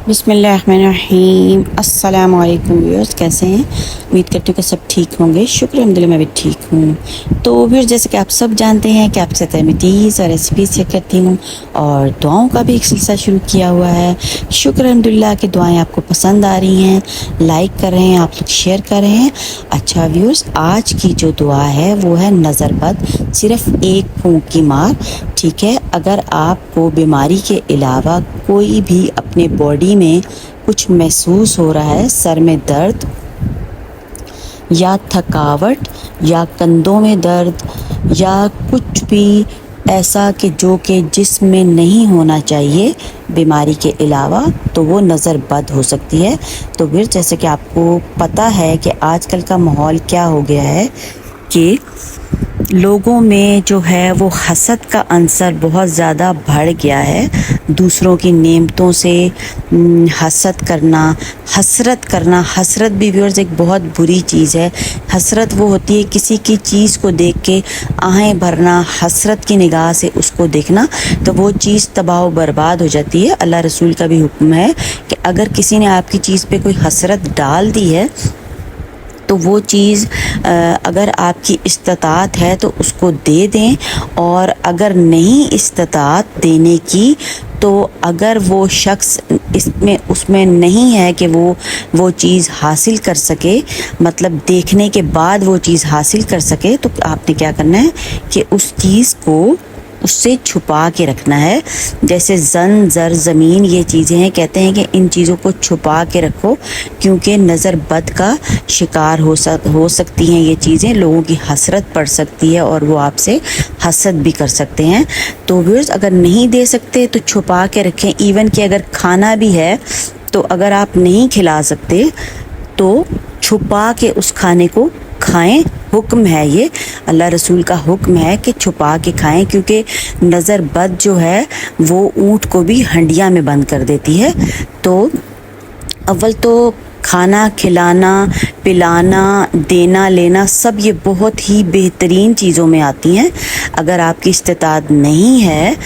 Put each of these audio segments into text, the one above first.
बिस्मिल्लाहिर्रहमानिर्रहीम। अस्सलाम वालेकुम व्यूअर्स, कैसे हैं? उम्मीद करती हूँ कि सब ठीक होंगे। शुक्र अल्हम्दुलिल्लाह मैं भी ठीक हूँ। तो व्यूअर्स, जैसे कि आप सब जानते हैं कि आपसे रेसिपीज़ और रेसिपीज़ शेयर करती हूँ और दुआओं का भी एक सिलसिला शुरू किया हुआ है। शुक्र अल्हम्दुलिल्लाह कि दुआएं आपको पसंद आ रही हैं, लाइक कर रहे हैं, आप लोग शेयर कर रहे हैं। अच्छा व्यूअर्स, आज की जो दुआ है वो है नज़र बद, सिर्फ एक फूंक की मार। ठीक है, अगर आपको बीमारी के अलावा कोई भी अपने बॉडी में कुछ महसूस हो रहा है, सर में दर्द या थकावट या कंधों में दर्द या कुछ भी ऐसा कि जो कि जिस्म में नहीं होना चाहिए बीमारी के अलावा, तो वो नज़र बद हो सकती है। तो फिर जैसे कि आपको पता है कि आजकल का माहौल क्या हो गया है कि लोगों में जो है वो हसद का अंसर बहुत ज़्यादा बढ़ गया है। दूसरों की नेमतों से हसद करना, हसरत करना। हसरत भी व्यूअर्स एक बहुत बुरी चीज़ है। हसरत वो होती है किसी की चीज़ को देख के आहें भरना, हसरत की निगाह से उसको देखना, तो वो चीज़ तबाह बर्बाद हो जाती है। अल्लाह रसूल का भी हुक्म है कि अगर किसी ने आपकी चीज़ पे कोई हसरत डाल दी है तो वो चीज़ अगर आपकी इस्तात है तो उसको दे दें, और अगर नहीं इस्तात देने की तो अगर वो शख्स उसमें नहीं है कि वो चीज़ हासिल कर सके, मतलब देखने के बाद वो चीज़ हासिल कर सके, तो आपने क्या करना है कि उस चीज़ को उससे छुपा के रखना है। जैसे जन, ज़र, ज़मीन, ये चीज़ें हैं, कहते हैं कि इन चीज़ों को छुपा के रखो क्योंकि नज़र बद का शिकार हो सकती हैं ये चीज़ें। लोगों की हसरत पड़ सकती है और वो आपसे हसद भी कर सकते हैं। तो व्यूअर्स, अगर नहीं दे सकते तो छुपा के रखें। इवन कि अगर खाना भी है तो अगर आप नहीं खिला सकते तो छुपा के उस खाने को खाएं। हुक्म है, ये अल्लाह रसूल का हुक्म है कि छुपा के खाएं, क्योंकि नज़र बद जो है वो ऊँट को भी हंडिया में बंद कर देती है। तो अव्वल तो खाना खिलाना, पिलाना, देना लेना, सब ये बहुत ही बेहतरीन चीज़ों में आती हैं। अगर आपकी इस्तात नहीं है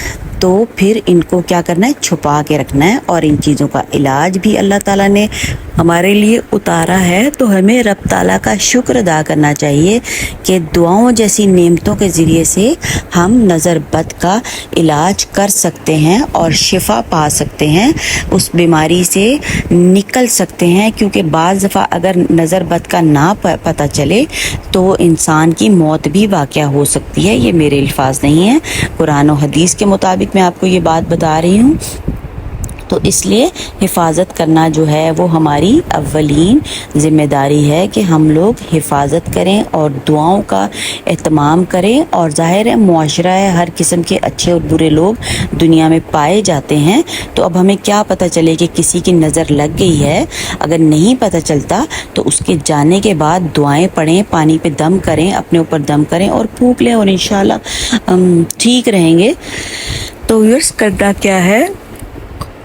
तो फिर इनको क्या करना है, छुपा के रखना है। और इन चीज़ों का इलाज भी अल्लाह ताला ने हमारे लिए उतारा है, तो हमें रब ताला का शुक्र अदा करना चाहिए कि दुआओं जैसी नेमतों के ज़रिए से हम नज़र बद का इलाज कर सकते हैं और शिफा पा सकते हैं, उस बीमारी से निकल सकते हैं। क्योंकि बाज़ दफ़ा अगर नज़र बद का ना पता चले तो इंसान की मौत भी वाक़या हो सकती है। ये मेरे अल्फाज नहीं है, कुरान और हदीस के मुताबिक मैं आपको ये बात बता रही हूँ। तो इसलिए हिफाजत करना जो है वो हमारी अव्वलीन ज़िम्मेदारी है कि हम लोग हिफाजत करें और दुआओं का एहतमाम करें। और ज़ाहिर है मुआशरा है, हर किस्म के अच्छे और बुरे लोग दुनिया में पाए जाते हैं। तो अब हमें क्या पता चले कि किसी की नज़र लग गई है? अगर नहीं पता चलता तो उसके जाने के बाद दुआएं पढ़ें, पानी पे दम करें, अपने ऊपर दम करें और फूंक लें, और इंशाल्लाह ठीक रहेंगे। तो व्यूअर्स, करना क्या है,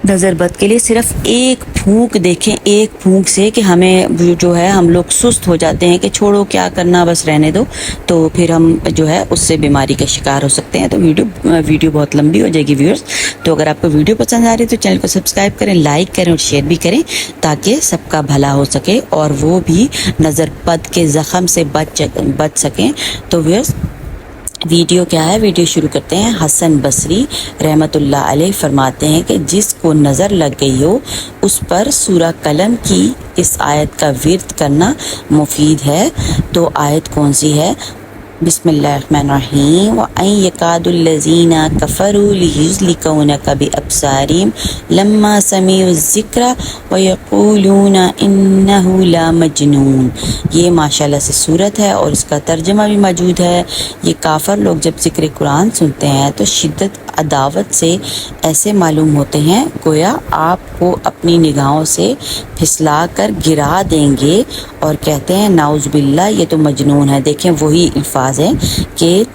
नज़र बद के लिए सिर्फ एक फूंक देखें। एक फूंक से कि हमें जो है, हम लोग सुस्त हो जाते हैं कि छोड़ो क्या करना, बस रहने दो, तो फिर हम जो है उससे बीमारी का शिकार हो सकते हैं। तो वीडियो बहुत लंबी हो जाएगी व्यूअर्स। तो अगर आपको वीडियो पसंद आ रही है तो चैनल को सब्सक्राइब करें, लाइक करें और शेयर भी करें, ताकि सबका भला हो सके और वो भी नज़र बद के ज़ख़म से बच सकें। तो व्यूअर्स, वीडियो क्या है, वीडियो शुरू करते हैं। हसन बसरी रहमतुल्लाह अलैह फरमाते हैं कि जिसको नज़र लग गई हो उस पर सूरह कलम की इस आयत का विर्द करना मुफीद है। तो आयत कौन सी है? बिस्मिल्लाहिर्रहमानिर्रहीम। व अन यकादुल्लज़ीना कफ़रू लियुज़्लिकूनका बिअब्सारिहिम लम्मा समिउ ज़िक्रा व यक़ूलूना इन्नहु लमजनून। ये माशाल्लाह से सूरत है और इसका तर्जुमा भी मौजूद है। ये काफ़र लोग जब ज़िक्र कुरान सुनते हैं तो शिद्दत अदावत से ऐसे मालूम होते हैं गोया आपको अपनी निगाहों से फिसला कर गिरा देंगे, और कहते हैं नाउज़ बिल्लाह, ये तो मजनून है। देखें, वही अल्फाज हैं कि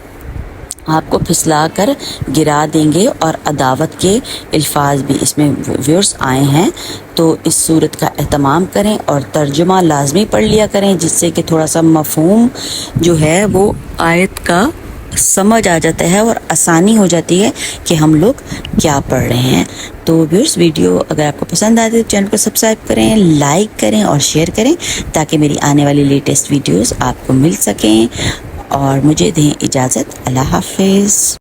आपको फिसला कर गिरा देंगे, और अदावत के अल्फाज भी इसमें व्यूअर्स आए हैं। तो इस सूरत का एहतमाम करें और तर्जुमा लाजमी पढ़ लिया करें, जिससे कि थोड़ा सा मफ़हूम जो है वो आयत का سمجھ آ جاتا ہے اور آسانی ہو جاتی ہے کہ ہم لوگ کیا پڑھ رہے ہیں. تو ویورز ویڈیو اگر آپ کو پسند آئے تو چینل کو سبسکرائب کریں, لائک کریں اور شیئر کریں تاکہ میری آنے والی لیٹسٹ ویڈیوز آپ کو مل سکیں. اور مجھے دیں اجازت. اللہ حافظ.